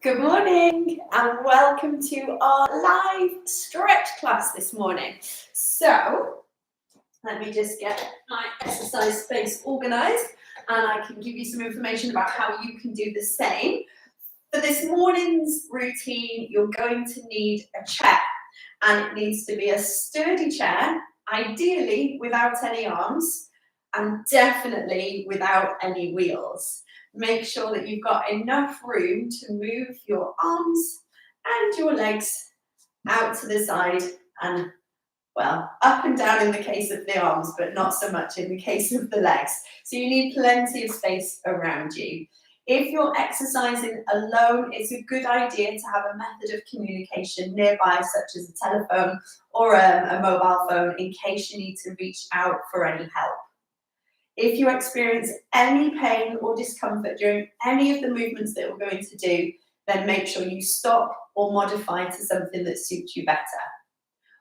Good morning and welcome to our live stretch class this morning. So let me just get my exercise space organised and I can give you some information about how you can do the same. For this morning's routine, you're going to need a chair, and it needs to be a sturdy chair, ideally without any arms and definitely without any wheels. Make sure that you've got enough room to move your arms and your legs out to the side and, well, up and down in the case of the arms, but not so much in the case of the legs. So you need plenty of space around you. If you're exercising alone, it's a good idea to have a method of communication nearby, such as a telephone or a mobile phone, in case you need to reach out for any help. If you experience any pain or discomfort during any of the movements that we're going to do, then make sure you stop or modify to something that suits you better.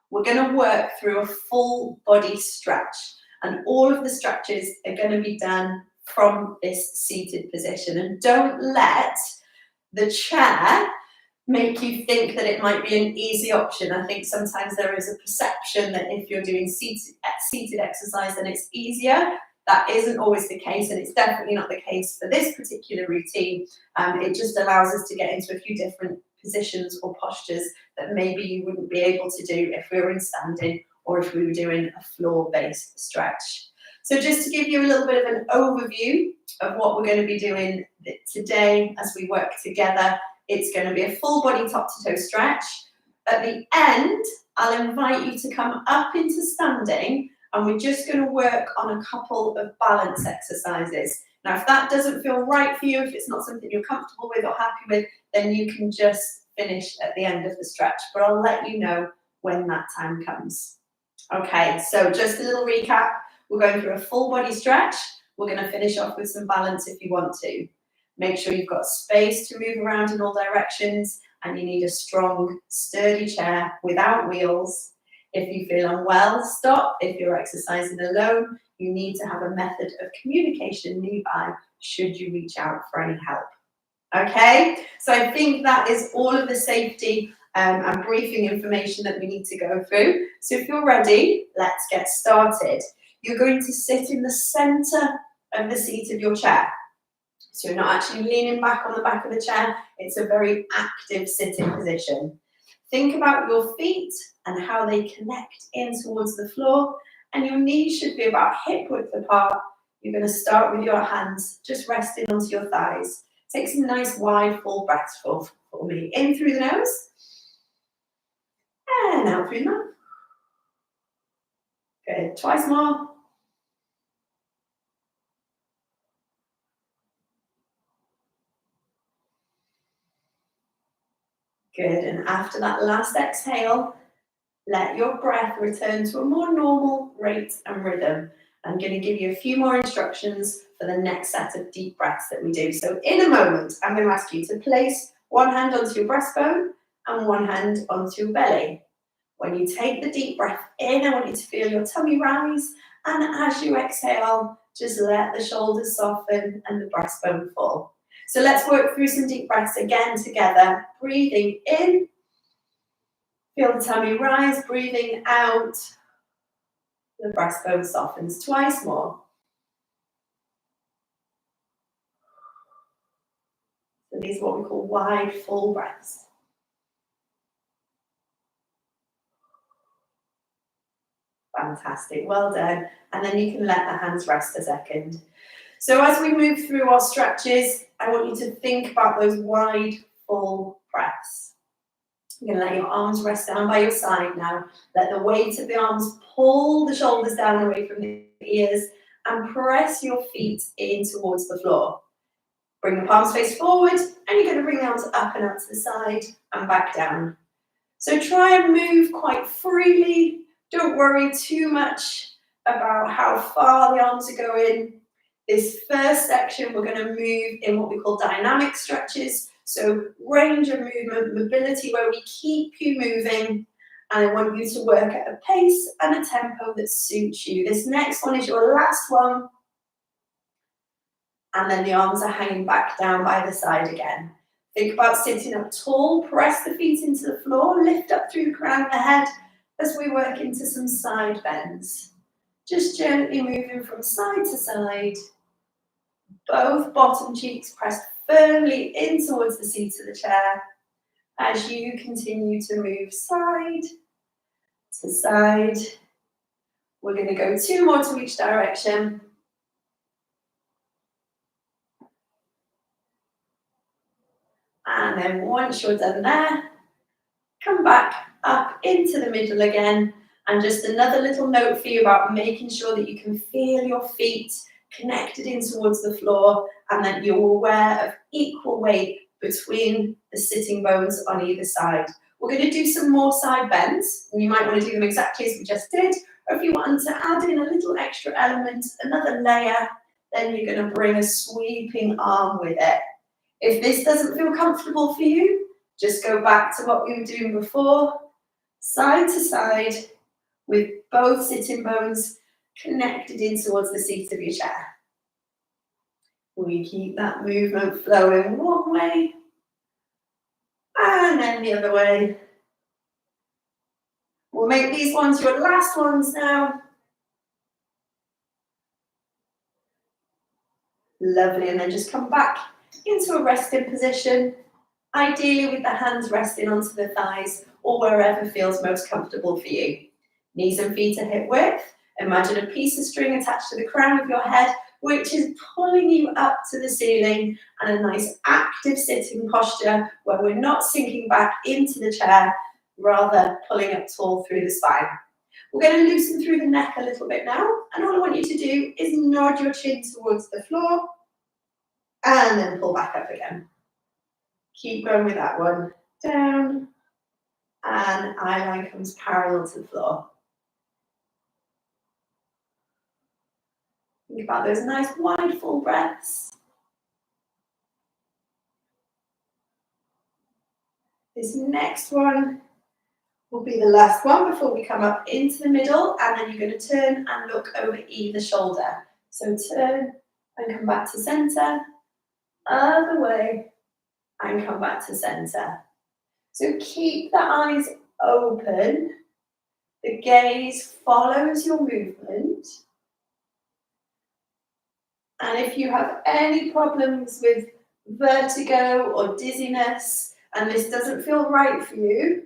We're going to work through a full body stretch, and all of the stretches are going to be done from this seated position. And don't let the chair make you think that it might be an easy option. I think sometimes there is a perception that if you're doing seated exercise, then it's easier. That isn't always the case, and it's definitely not the case for this particular routine. It just allows us to get into a few different positions or postures that maybe you wouldn't be able to do if we were in standing or if we were doing a floor-based stretch. So just to give you a little bit of an overview of what we're going to be doing today as we work together, it's going to be a full body top-to-toe stretch. At the end, I'll invite you to come up into standing, and we're just going to work on a couple of balance exercises. Now, if that doesn't feel right for you, if it's not something you're comfortable with or happy with, then you can just finish at the end of the stretch. But I'll let you know when that time comes. Okay, so just a little recap. We're going through a full body stretch. We're going to finish off with some balance if you want to. Make sure you've got space to move around in all directions, and you need a strong, sturdy chair without wheels. If you feel unwell, stop. If you're exercising alone, you need to have a method of communication nearby should you reach out for any help. Okay, so I think that is all of the safety and briefing information that we need to go through. So if you're ready, let's get started. You're going to sit in the center of the seat of your chair. So you're not actually leaning back on the back of the chair. It's a very active sitting position. Think about your feet and how they connect in towards the floor, and your knees should be about hip width apart. You're going to start with your hands just resting onto your thighs. Take some nice wide full breaths for me. In through the nose and out through the mouth. Good. Twice more. Good. And after that last exhale, let your breath return to a more normal rate and rhythm. I'm going to give you a few more instructions for the next set of deep breaths that we do. So in a moment, I'm going to ask you to place one hand onto your breastbone and one hand onto your belly. When you take the deep breath in, I want you to feel your tummy rise. And as you exhale, just let the shoulders soften and the breastbone fall. So let's work through some deep breaths again together. Breathing in. Feel the tummy rise, breathing out, the breastbone softens. Twice more. So these are what we call wide, full breaths. Fantastic, well done. And then you can let the hands rest a second. So as we move through our stretches, I want you to think about those wide, full breaths. You're going to let your arms rest down by your side now. Let the weight of the arms pull the shoulders down away from the ears and press your feet in towards the floor. Bring the palms face forward, and you're going to bring the arms up and out to the side and back down. So try and move quite freely. Don't worry too much about how far the arms are going. This first section, we're going to move in what we call dynamic stretches. So range of movement, mobility, where we keep you moving. And I want you to work at a pace and a tempo that suits you. This next one is your last one. And then the arms are hanging back down by the side again. Think about sitting up tall, press the feet into the floor, lift up through the crown of the head as we work into some side bends. Just gently moving from side to side. Both bottom cheeks pressed firmly in towards the seat of the chair as you continue to move side to side. We're going to go 2 more to each direction. And then once you're done there, come back up into the middle again. And just another little note for you about making sure that you can feel your feet connected in towards the floor and that you're aware of equal weight between the sitting bones on either side. We're going to do some more side bends, and you might want to do them exactly as we just did, or if you want to add in a little extra element, another layer, then you're going to bring a sweeping arm with it. If this doesn't feel comfortable for you, just go back to what we were doing before, side to side, with both sitting bones connected in towards the seat of your chair. We keep that movement flowing one way, and then the other way. We'll make these ones your last ones now. Lovely, and then just come back into a resting position, ideally with the hands resting onto the thighs or wherever feels most comfortable for you. Knees and feet are hip width. Imagine a piece of string attached to the crown of your head, which is pulling you up to the ceiling, and a nice active sitting posture where we're not sinking back into the chair, rather pulling up tall through the spine. We're going to loosen through the neck a little bit now, and all I want you to do is nod your chin towards the floor and then pull back up again. Keep going with that one. Down, and eye line comes parallel to the floor. Think about those nice wide full breaths. This next one will be the last one before we come up into the middle, and then you're going to turn and look over either shoulder. So turn and come back to center, other way, and come back to center. So keep the eyes open. The gaze follows your movement. And if you have any problems with vertigo or dizziness, and this doesn't feel right for you,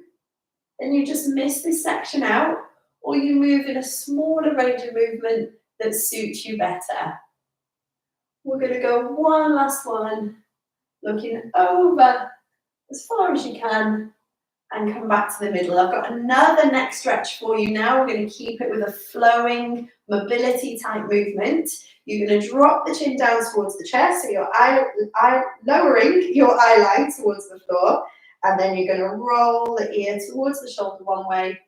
then you just miss this section out, or you move in a smaller range of movement that suits you better. We're going to go one last one, looking over as far as you can, and come back to the middle. I've got another neck stretch for you now. We're going to keep it with a flowing mobility type movement. You're going to drop the chin down towards the chest, so you're lowering your eye line towards the floor, and then you're going to roll the ear towards the shoulder one way,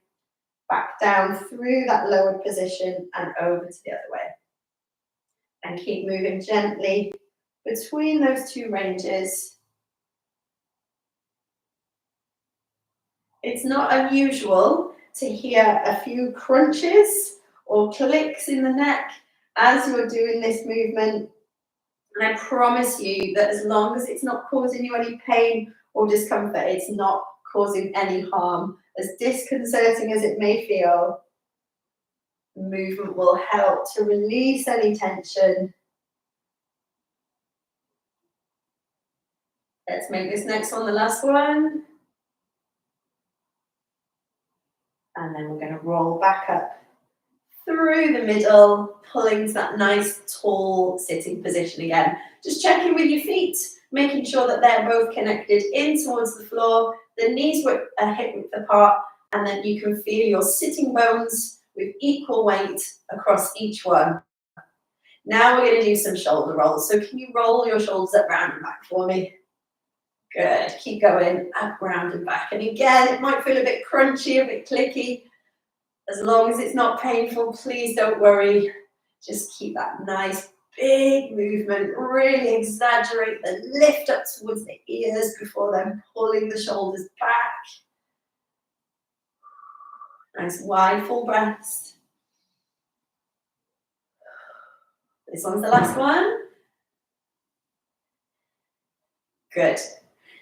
back down through that lowered position and over to the other way. And keep moving gently between those two ranges. It's not unusual to hear a few crunches or clicks in the neck as you're doing this movement. And I promise you that as long as it's not causing you any pain or discomfort, it's not causing any harm. As disconcerting as it may feel, the movement will help to release any tension. Let's make this next one the last one. And then we're going to roll back up through the middle, pulling to that nice tall sitting position again. Just checking with your feet, making sure that they're both connected in towards the floor, the knees are hip width apart, and then you can feel your sitting bones with equal weight across each one. Now we're going to do some shoulder rolls. So can you roll your shoulders up, round and back for me? Good, keep going, up, round and back. And again, it might feel a bit crunchy, a bit clicky. As long as it's not painful, please don't worry. Just keep that nice big movement. Really exaggerate the lift up towards the ears before then pulling the shoulders back. Nice wide full breaths. This one's the last one. Good.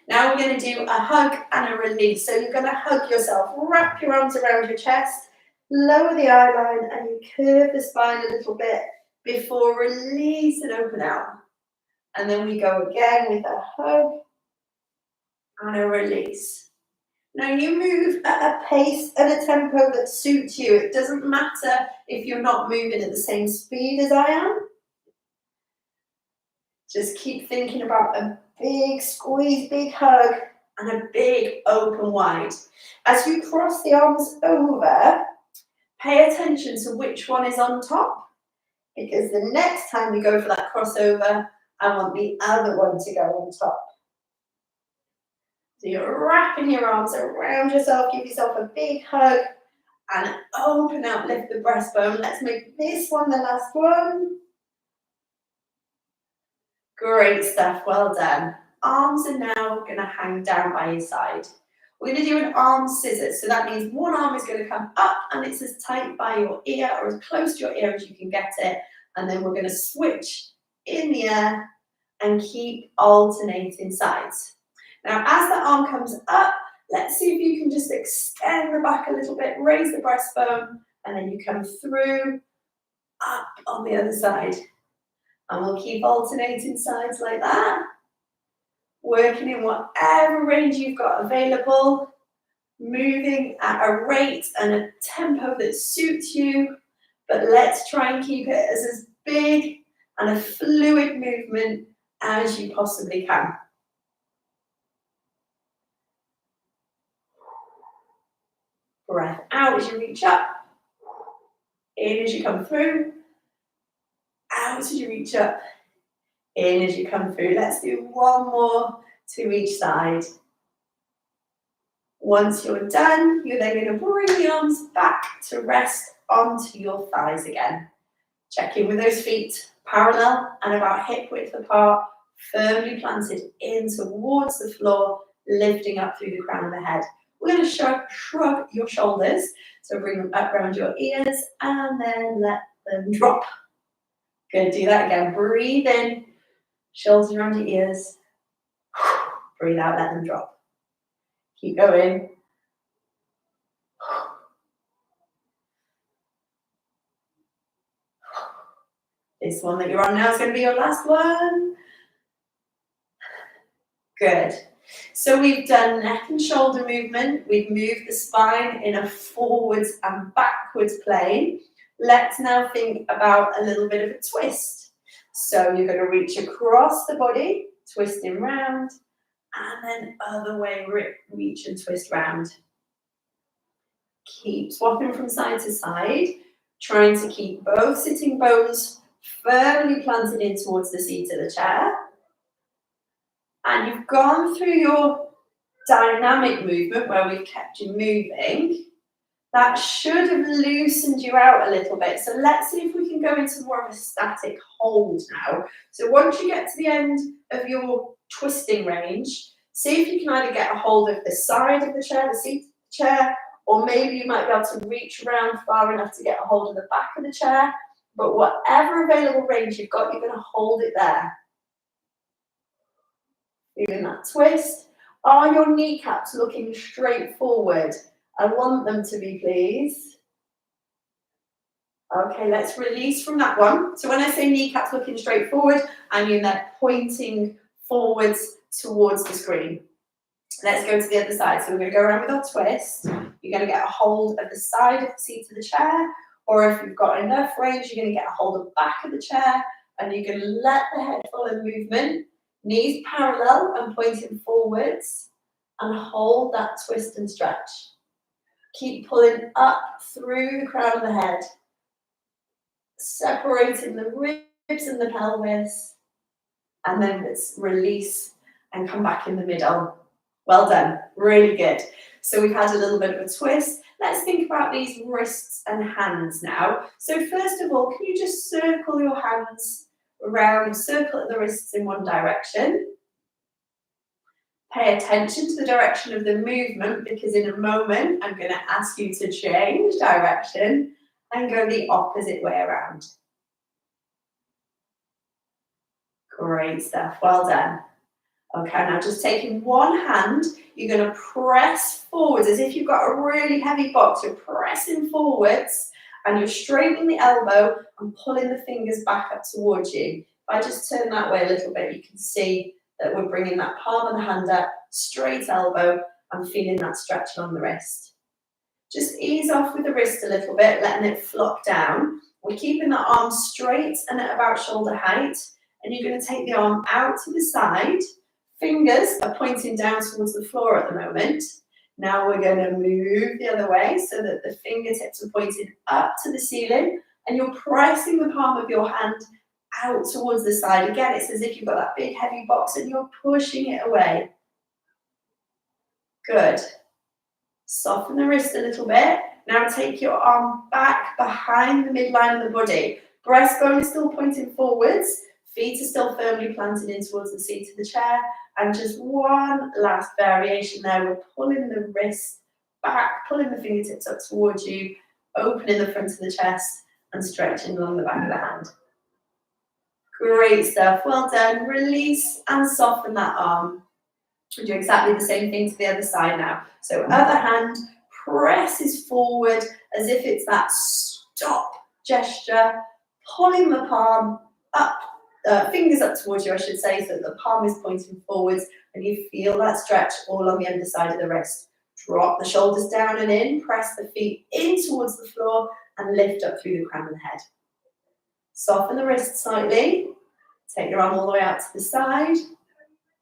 Now we're going to do a hug and a release. So you're going to hug yourself, wrap your arms around your chest, lower the eye line, and you curve the spine a little bit before release and open out. And then we go again with a hug and a release. Now you move at a pace and a tempo that suits you. It doesn't matter if you're not moving at the same speed as I am. Just keep thinking about a big squeeze, big hug, and a big open wide. As you cross the arms over, pay attention to which one is on top, because the next time we go for that crossover, I want the other one to go on top. So you're wrapping your arms around yourself, give yourself a big hug, and open out, lift the breastbone. Let's make this one the last one. Great stuff, well done. Arms are now going to hang down by your side. We're going to do an arm scissors. So that means one arm is going to come up and it's as tight by your ear or as close to your ear as you can get it. And then we're going to switch in the air and keep alternating sides. Now, as the arm comes up, let's see if you can just extend the back a little bit, raise the breastbone, and then you come through, up on the other side. And we'll keep alternating sides like that, working in whatever range you've got available, moving at a rate and a tempo that suits you, but let's try and keep it as big and a fluid movement as you possibly can. Breath out as you reach up, in as you come through, out as you reach up, in as you come through. Let's do one more to each side. Once you're done, you're then going to bring the arms back to rest onto your thighs again. Check in with those feet parallel and about hip width apart, firmly planted in towards the floor, lifting up through the crown of the head. We're going to shrug your shoulders, so bring them up around your ears and then let them drop. Good, do that again. Breathe in, shoulders around your ears. Breathe out, let them drop. Keep going. This one that you're on now is going to be your last one. Good. So we've done neck and shoulder movement. We've moved the spine in a forwards and backwards plane. Let's now think about a little bit of a twist. So you're going to reach across the body, twisting round, and then other way, reach and twist round. Keep swapping from side to side, trying to keep both sitting bones firmly planted in towards the seat of the chair. And you've gone through your dynamic movement where we've kept you moving. That should have loosened you out a little bit. So let's see if we can go into more of a static hold now. So once you get to the end of your twisting range, see if you can either get a hold of the side of the chair, the seat of the chair, or maybe you might be able to reach around far enough to get a hold of the back of the chair. But whatever available range you've got, you're going to hold it there. Doing that twist. Are your kneecaps looking straight forward? I want them to be, please. Okay, let's release from that one. So when I say kneecaps looking straight forward, I mean they're pointing forwards towards the screen. Let's go to the other side. So we're going to go around with our twist. You're going to get a hold of the side of the seat of the chair, or if you've got enough range, you're going to get a hold of the back of the chair, and you're going to let the head follow movement. Knees parallel and pointing forwards, and hold that twist and stretch. Keep pulling up through the crown of the head, separating the ribs and the pelvis, and then let's release and come back in the middle. Well done, really good. So we've had a little bit of a twist. Let's think about these wrists and hands now. So first of all, can you just circle your hands around, circle at the wrists in one direction. Pay attention to the direction of the movement, because in a moment I'm going to ask you to change direction and go the opposite way around. Great stuff, well done. Okay, now just taking one hand, you're going to press forwards as if you've got a really heavy box. You're pressing forwards and you're straightening the elbow and pulling the fingers back up towards you. If I just turn that way a little bit, you can see that we're bringing that palm of the hand up, straight elbow, and feeling that stretch along the wrist. Just ease off with the wrist a little bit, letting it flop down. We're keeping the arm straight and at about shoulder height, and you're going to take the arm out to the side. Fingers are pointing down towards the floor at the moment. Now we're going to move the other way so that the fingertips are pointing up to the ceiling, and you're pressing the palm of your hand out towards the side. Again, it's as if you've got that big heavy box and you're pushing it away. Good. Soften the wrist a little bit. Now take your arm back behind the midline of the body. Breastbone is still pointing forwards. Feet are still firmly planted in towards the seat of the chair. And just one last variation there. We're pulling the wrist back, pulling the fingertips up towards you, opening the front of the chest and stretching along the back of the hand. Great stuff. Well done. Release and soften that arm. We'll do exactly the same thing to the other side now. So other hand presses forward as if it's that stop gesture, pulling the palm up, fingers up towards you, I should say, so that the palm is pointing forwards and you feel that stretch all on the underside of the wrist. Drop the shoulders down and in, press the feet in towards the floor and lift up through the crown of the head. Soften the wrist slightly, take your arm all the way out to the side,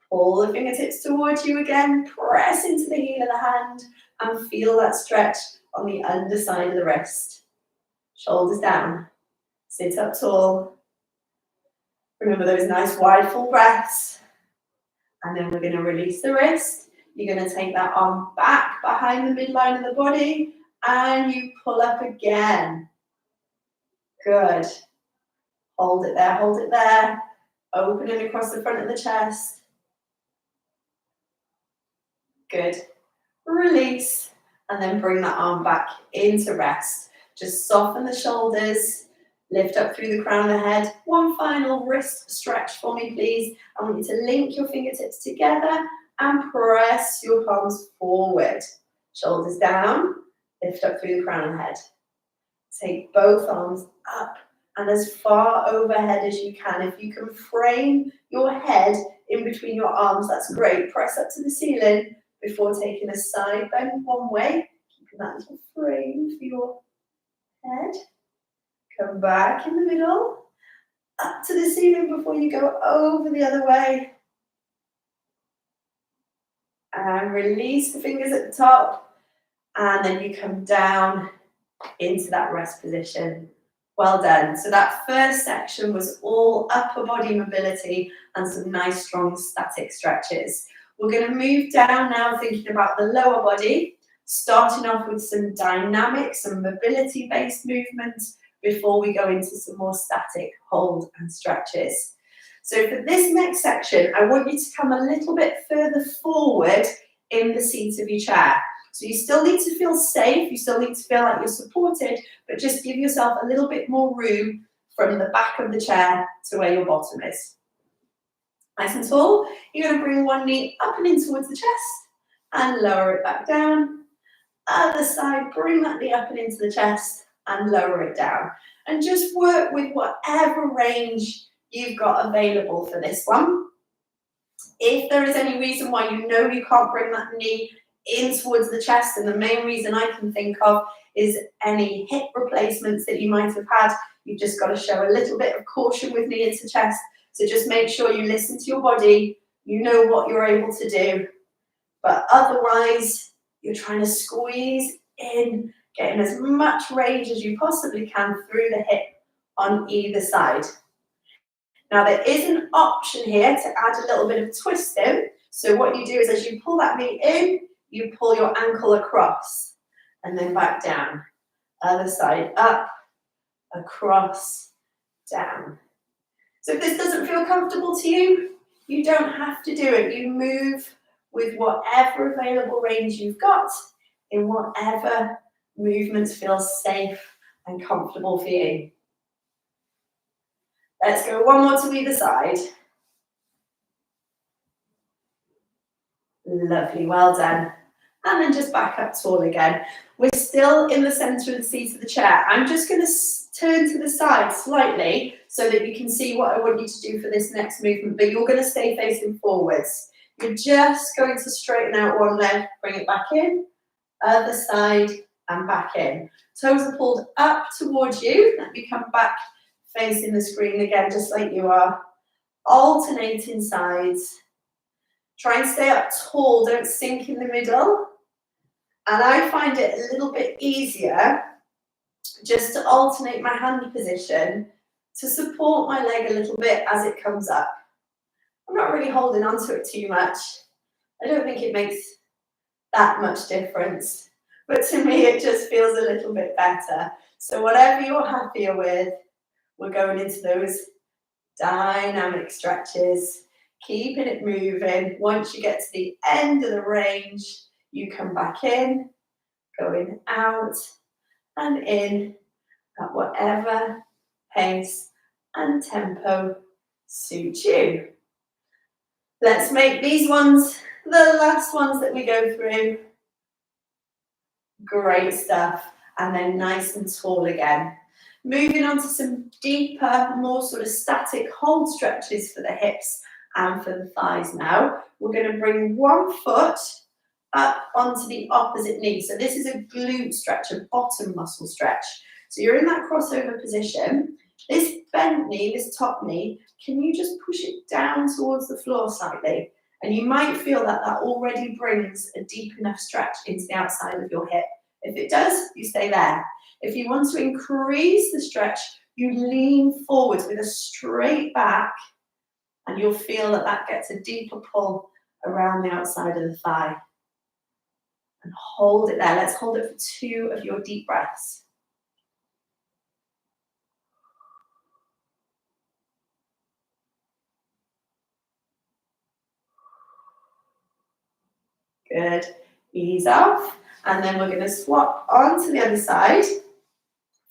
pull the fingertips towards you again, press into the heel of the hand and feel that stretch on the underside of the wrist. Shoulders down, sit up tall. Remember those nice wide full breaths. And then we're going to release the wrist. You're going to take that arm back behind the midline of the body and you pull up again. Good. Hold it there, hold it there. Opening across the front of the chest. Good. Release. And then bring that arm back into rest. Just soften the shoulders. Lift up through the crown of the head. One final wrist stretch for me, please. I want you to link your fingertips together and press your palms forward. Shoulders down. Lift up through the crown of the head. Take both arms up and as far overhead as you can. If you can frame your head in between your arms, that's great. Press up to the ceiling before taking a side bend one way, keeping that little frame for your head. Come back in the middle, up to the ceiling before you go over the other way. And release the fingers at the top, and then you come down into that rest position. Well done. So that first section was all upper body mobility and some nice strong static stretches. We're going to move down now thinking about the lower body, starting off with some dynamic, some mobility-based movements before we go into some more static hold and stretches. So for this next section, I want you to come a little bit further forward in the seat of your chair. So you still need to feel safe, you still need to feel like you're supported, but just give yourself a little bit more room from the back of the chair to where your bottom is. Nice and tall, you're going to bring one knee up and in towards the chest and lower it back down. Other side, bring that knee up and into the chest and lower it down. And just work with whatever range you've got available for this one. If there is any reason why you know you can't bring that knee in towards the chest, and the main reason I can think of is any hip replacements that you might have had, you've just got to show a little bit of caution with knee into chest. So just make sure you listen to your body, you know what you're able to do, but otherwise you're trying to squeeze in, getting as much range as you possibly can through the hip on either side. Now there is an option here to add a little bit of twisting. So what you do is as you pull that knee in, you pull your ankle across and then back down. Other side, up, across, down. So if this doesn't feel comfortable to you, you don't have to do it. You move with whatever available range you've got in whatever movements feel safe and comfortable for you. Let's go one more to either side. Lovely, well done. And then just back up tall again. We're still in the centre of the seat of the chair. I'm just going to turn to the side slightly so that you can see what I want you to do for this next movement, but you're going to stay facing forwards. You're just going to straighten out one leg, bring it back in, other side and back in. Toes are pulled up towards you. Let me come back facing the screen again, just like you are. Alternating sides. Try and stay up tall, don't sink in the middle. And I find it a little bit easier just to alternate my hand position to support my leg a little bit as it comes up. I'm not really holding on to it too much. I don't think it makes that much difference. But to me, it just feels a little bit better. So whatever you're happier with, we're going into those dynamic stretches, keeping it moving. Once you get to the end of the range, you come back in, going out and in at whatever pace and tempo suits you. Let's make these ones the last ones that we go through. Great stuff. And then nice and tall again. Moving on to some deeper, more sort of static hold stretches for the hips and for the thighs now. We're going to bring one foot up onto the opposite knee. So this is a glute stretch, a bottom muscle stretch. So you're in that crossover position. This bent knee, this top knee, can you just push it down towards the floor slightly? And you might feel that that already brings a deep enough stretch into the outside of your hip. If it does, you stay there. If you want to increase the stretch, you lean forwards with a straight back, and you'll feel that that gets a deeper pull around the outside of the thigh. And hold it there. Let's hold it for 2 of your deep breaths. Good. Ease off. And then we're going to swap onto the other side.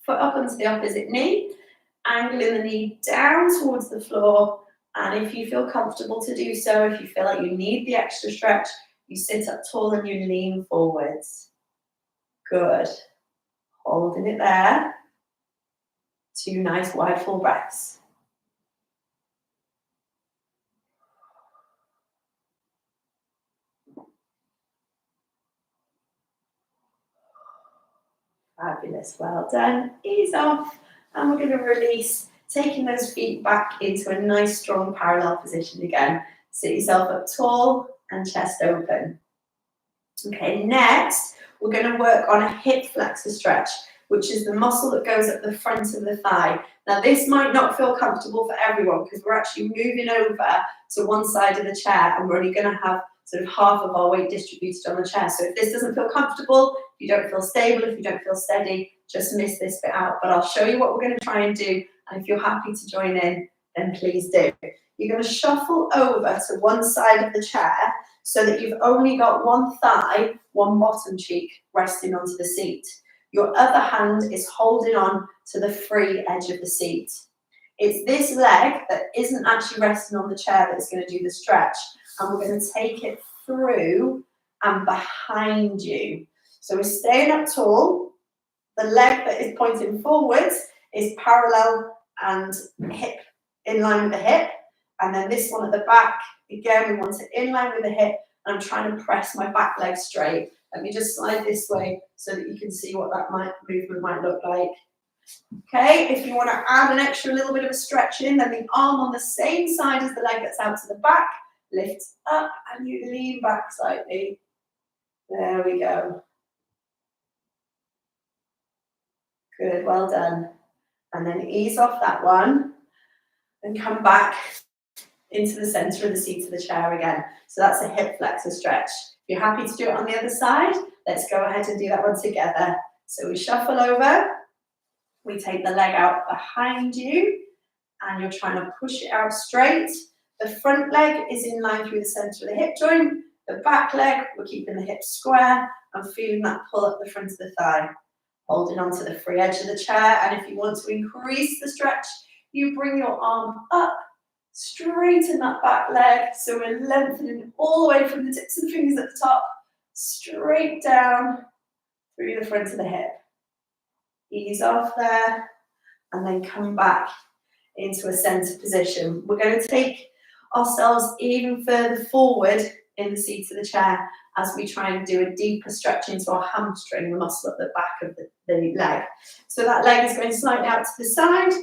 Foot up onto the opposite knee. Angling the knee down towards the floor. And if you feel comfortable to do so, if you feel like you need the extra stretch, you sit up tall and you lean forwards. Good. Holding it there. 2 nice wide full breaths. Fabulous, well done. Ease off, and we're going to release, taking those feet back into a nice strong parallel position again. Sit yourself up tall and chest open. Okay, next we're going to work on a hip flexor stretch, which is the muscle that goes up the front of the thigh. Now this might not feel comfortable for everyone because we're actually moving over to one side of the chair and we're only going to have sort of half of our weight distributed on the chair. So if this doesn't feel comfortable, if you don't feel stable, if you don't feel steady, just miss this bit out. But I'll show you what we're going to try and do. And if you're happy to join in, then please do. You're going to shuffle over to one side of the chair so that you've only got one thigh, one bottom cheek resting onto the seat. Your other hand is holding on to the free edge of the seat. It's this leg that isn't actually resting on the chair that's going to do the stretch. And we're going to take it through and behind you. So we're staying up tall. The leg that is pointing forwards is parallel and hip in line with the hip. And then this one at the back, again, we want it in line with the hip. And I'm trying to press my back leg straight. Let me just slide this way so that you can see what that movement might look like. Okay, if you want to add an extra little bit of a stretch in, then the arm on the same side as the leg that's out to the back lifts up and you lean back slightly. There we go. Good, well done. And then ease off that one and come back into the center of the seat of the chair again. So that's a hip flexor stretch. If you're happy to do it on the other side, let's go ahead and do that one together. So we shuffle over, we take the leg out behind you, and you're trying to push it out straight. The front leg is in line through the center of the hip joint. The back leg, we're keeping the hips square and feeling that pull up the front of the thigh. Holding onto the free edge of the chair, and if you want to increase the stretch, you bring your arm up Straighten that back leg. So we're lengthening all the way from the tips of the fingers at the top, straight down through the front of the hip. Ease off there, and then come back into a center position. We're going to take ourselves even further forward in the seat of the chair as we try and do a deeper stretch into our hamstring, the muscle at the back of the leg. So that leg is going slightly out to the side,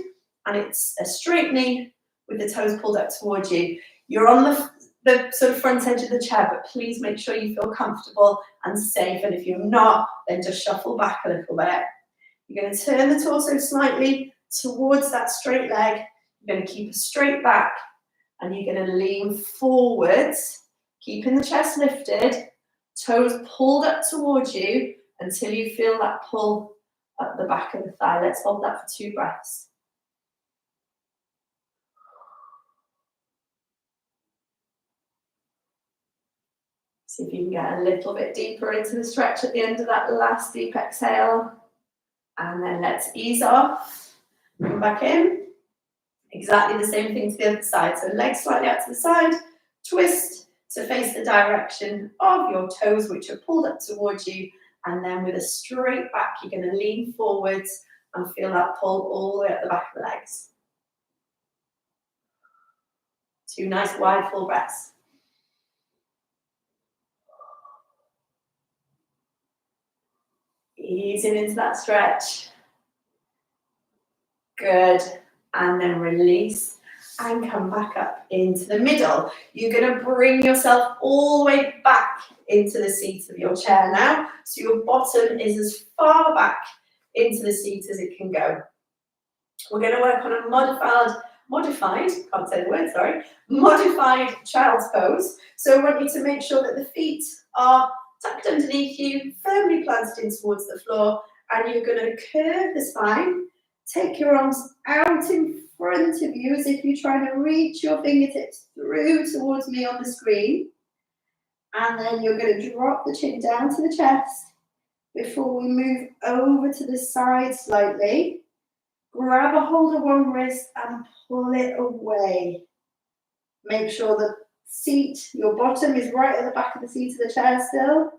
and it's a straight knee with the toes pulled up towards you. You're on the sort of front edge of the chair, but please make sure you feel comfortable and safe. And if you're not, then just shuffle back a little bit. You're going to turn the torso slightly towards that straight leg. You're going to keep a straight back, and you're going to lean forwards, keeping the chest lifted, toes pulled up towards you until you feel that pull up the back of the thigh. Let's hold that for 2 breaths. See if you can get a little bit deeper into the stretch at the end of that last deep exhale. And then let's ease off, come back in. Exactly the same thing to the other side. So legs slightly out to the side, twist to face the direction of your toes, which are pulled up towards you. And then with a straight back, you're going to lean forwards and feel that pull all the way up the back of the legs. 2 nice wide full breaths. Easing into that stretch. Good. And then release and come back up into the middle. You're going to bring yourself all the way back into the seat of your chair now. So your bottom is as far back into the seat as it can go. We're going to work on a modified child's pose. So I want you to make sure that the feet are tucked underneath you, firmly planted in towards the floor, and you're going to curve the spine. Take your arms out in front of you as if you're trying to reach your fingertips through towards me on the screen. And then you're going to drop the chin down to the chest before we move over to the side slightly. Grab a hold of one wrist and pull it away. Make sure the seat, your bottom is right at the back of the seat of the chair still.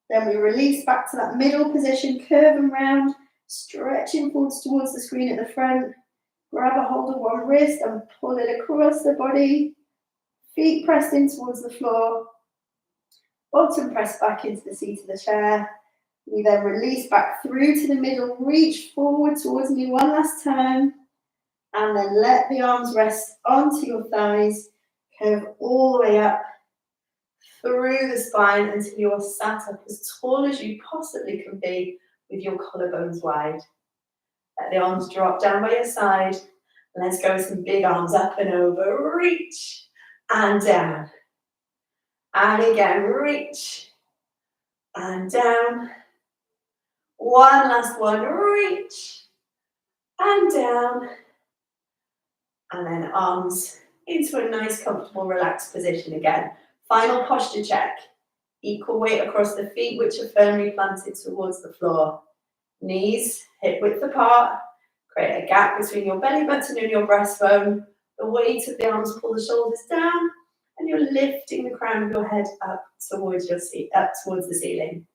Then we release back to that middle position, curve and round, stretching forwards towards the screen at the front. Grab a hold of one wrist and pull it across the body. Feet pressed in towards the floor. Bottom pressed back into the seat of the chair. We then release back through to the middle, reach forward towards me one last time, and then let the arms rest onto your thighs, curve all the way up through the spine until you're sat up as tall as you possibly can be with your collarbones wide. Let the arms drop down by your side. Let's go with some big arms up and over, reach and down. And again, reach and down. One last one, reach and down. And then arms into a nice, comfortable, relaxed position again. Final posture check. Equal weight across the feet, which are firmly planted towards the floor. Knees hip width apart. Create a gap between your belly button and your breastbone. The weight of the arms pull the shoulders down, and you're lifting the crown of your head up towards your up towards the ceiling.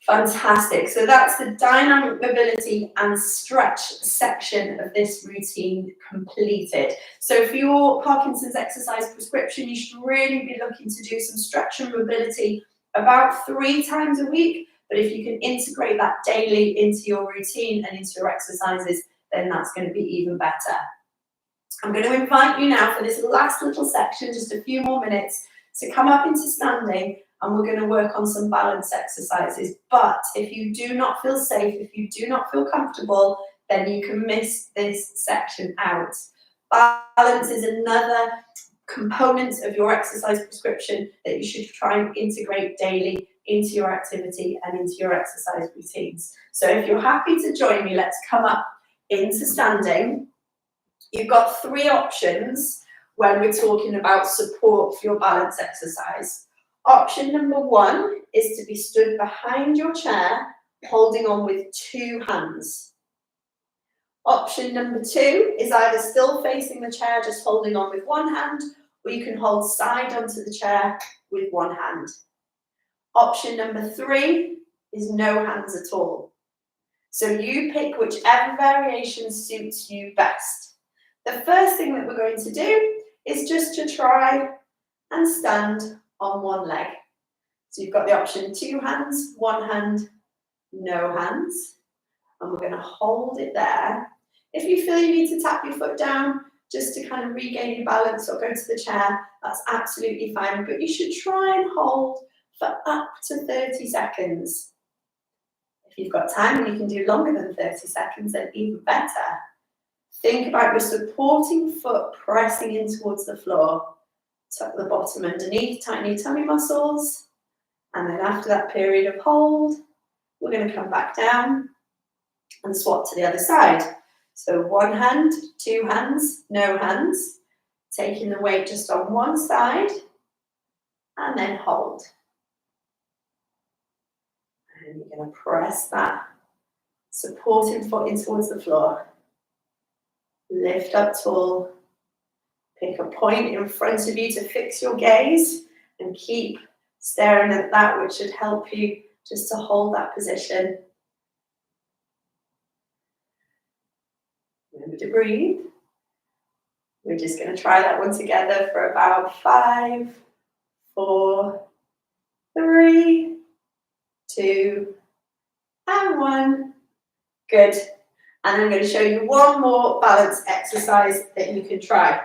Fantastic. So that's the dynamic mobility and stretch section of this routine completed. So for your Parkinson's exercise prescription, you should really be looking to do some stretch and mobility about 3 times a week. But if you can integrate that daily into your routine and into your exercises, then that's going to be even better. I'm going to invite you now for this last little section, just a few more minutes, to come up into standing, and we're going to work on some balance exercises. But if you do not feel safe, if you do not feel comfortable, then you can miss this section out. Balance is another component of your exercise prescription that you should try and integrate daily into your activity and into your exercise routines. So if you're happy to join me, let's come up into standing. You've got 3 options when we're talking about support for your balance exercise. Option number 1 is to be stood behind your chair, holding on with 2 hands. Option number 2 is either still facing the chair, just holding on with one hand, or you can hold side onto the chair with one hand. Option number 3 is no hands at all. So you pick whichever variation suits you best. The first thing that we're going to do is just to try and stand on one leg. So you've got the option 2 hands, 1 hand, no hands. And we're going to hold it there. If you feel you need to tap your foot down just to kind of regain your balance or go to the chair, that's absolutely fine. But you should try and hold for up to 30 seconds. If you've got time and you can do longer than 30 seconds, then even better. Think about your supporting foot pressing in towards the floor. Tuck the bottom underneath, tighten your tummy muscles. And then after that period of hold, we're going to come back down and swap to the other side. So 1 hand, 2 hands, no hands. Taking the weight just on one side. And then hold. And you're going to press that supporting foot in towards the floor. Lift up tall. Pick a point in front of you to fix your gaze and keep staring at that, which should help you just to hold that position. Remember to breathe. We're just going to try that one together for about 5, 4, 3, 2, and 1. Good. And I'm going to show you one more balance exercise that you can try.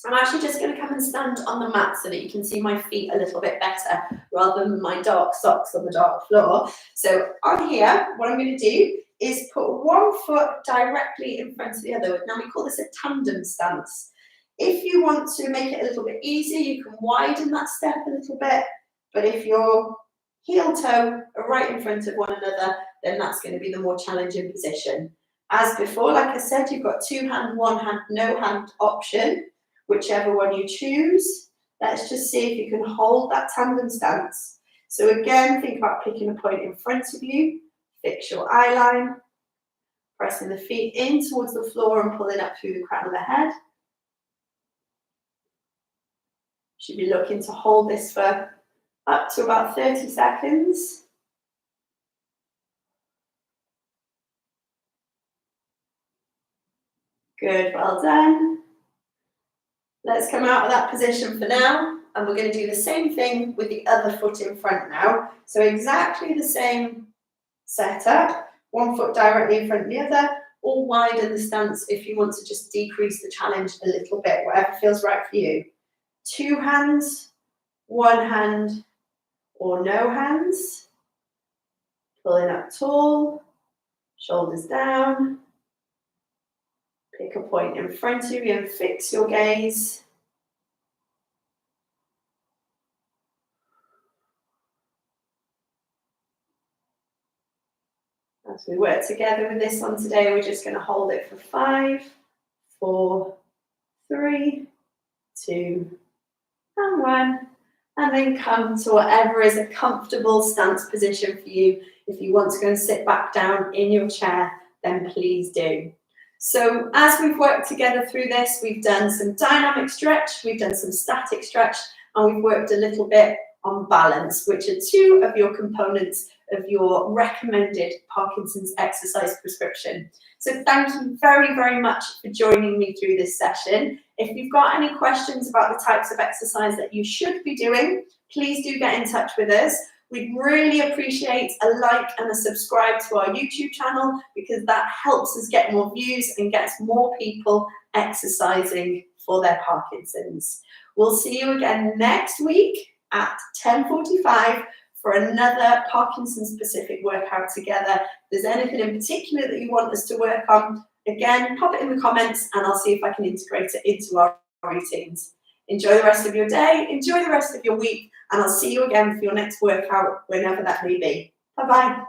I'm actually just going to come and stand on the mat so that you can see my feet a little bit better rather than my dark socks on the dark floor. So on here, what I'm going to do is put one foot directly in front of the other. Now we call this a tandem stance. If you want to make it a little bit easier, you can widen that step a little bit. But if your heel toe are right in front of one another, then that's going to be the more challenging position. As before, like I said, you've got 2 hand, 1 hand, no hand option. Whichever one you choose, let's just see if you can hold that tandem stance. So again, think about picking a point in front of you, fix your eye line, pressing the feet in towards the floor and pulling up through the crown of the head. Should be looking to hold this for up to about 30 seconds. Good, well done. Let's come out of that position for now, and we're going to do the same thing with the other foot in front now. So exactly the same setup, 1 foot directly in front of the other, or widen the stance if you want to just decrease the challenge a little bit, whatever feels right for you. 2 hands, 1 hand, or no hands. Pulling up tall, shoulders down. Pick a point in front of you and fix your gaze. As we work together with this one today, we're just going to hold it for 5, 4, 3, 2, and 1. And then come to whatever is a comfortable stance position for you. If you want to go and sit back down in your chair, then please do. So as we've worked together through this, we've done some dynamic stretch, we've done some static stretch, and we've worked a little bit on balance, which are 2 of your components of your recommended Parkinson's exercise prescription. So thank you very, very much for joining me through this session. If you've got any questions about the types of exercise that you should be doing, please do get in touch with us. We'd really appreciate a like and a subscribe to our YouTube channel, because that helps us get more views and gets more people exercising for their Parkinson's. We'll see you again next week at 10:45 for another Parkinson's specific workout together. If there's anything in particular that you want us to work on, again, pop it in the comments and I'll see if I can integrate it into our routines. Enjoy the rest of your day, enjoy the rest of your week, and I'll see you again for your next workout, whenever that may be. Bye-bye.